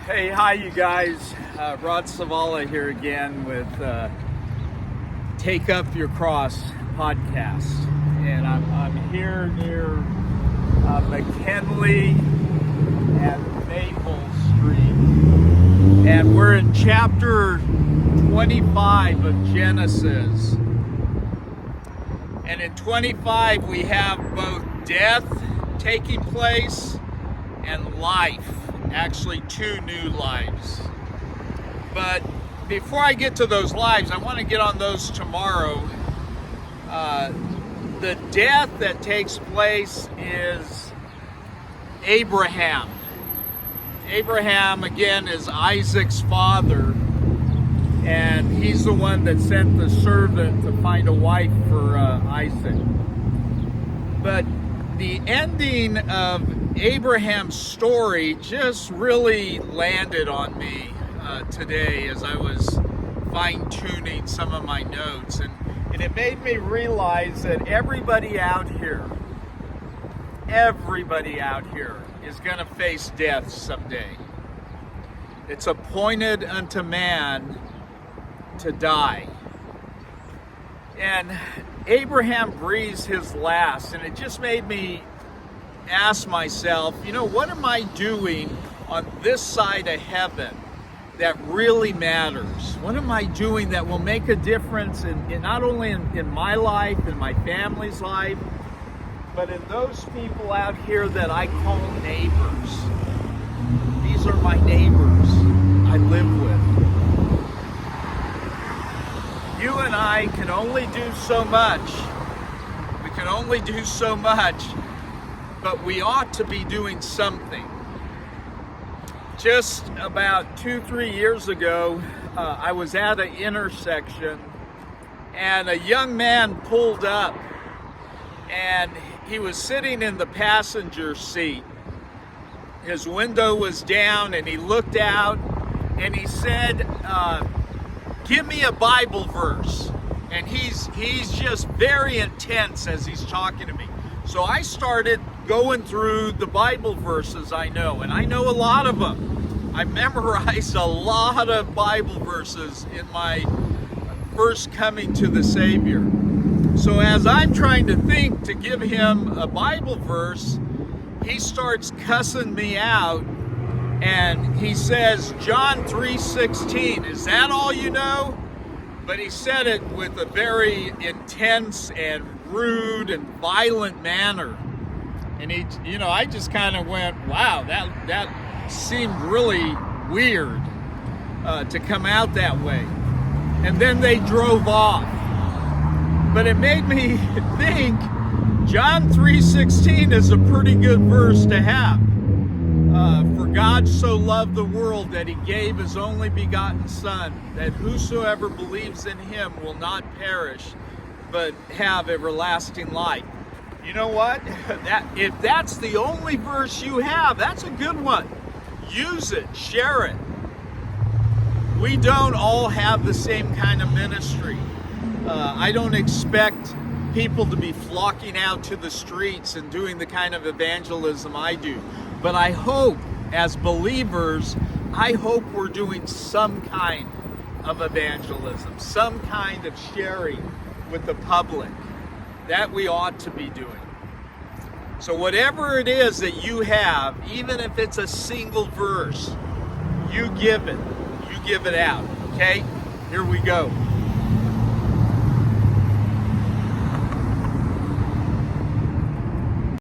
Hey, hi you guys. Rod Savala here again with Take Up Your Cross podcast. And I'm here near McKinley and Maple Street. And we're in chapter 25 of Genesis. And in 25 we have both death taking place and life. Actually, two new lives. But before I get to those lives, I want to get on those tomorrow. The death that takes place is Abraham. Abraham, again, is Isaac's father, and he's the one that sent the servant to find a wife for Isaac. But the ending of Abraham's story just really landed on me today as I was fine-tuning some of my notes, and it made me realize that everybody out here is going to face death someday. It's appointed unto man to die. And Abraham breathes his last, and it just made me ask myself, what am I doing on this side of heaven that really matters? What am I doing that will make a difference in not only in my life, in my family's life, but in those people out here that I call neighbors? These are my neighbors I live with. You and I can only do so much. We can only do so much. But we ought to be doing something. Just about 2-3 years ago, I was at an intersection and a young man pulled up, and he was sitting in the passenger seat. His window was down and he looked out and he said, give me a Bible verse. And he's just very intense as he's talking to me. So I started going through the Bible verses I know, and I know a lot of them. I memorized a lot of Bible verses in my first coming to the Savior. So as I'm trying to think to give him a Bible verse, he starts cussing me out, and he says, John 3:16, is that all you know? But he said it with a very intense and rude and violent manner. And I just kind of went, wow, that seemed really weird to come out that way. And then they drove off. But it made me think John 3:16 is a pretty good verse to have. For God so loved the world that he gave his only begotten Son, that whosoever believes in him will not perish, but have everlasting life. You know what? If that's the only verse you have, that's a good one. Use it, share it. We don't all have the same kind of ministry. I don't expect people to be flocking out to the streets and doing the kind of evangelism I do. But I hope, as believers, we're doing some kind of evangelism, some kind of sharing with the public. That we ought to be doing. So whatever it is that you have, even if it's a single verse, you give it out, okay? Here we go.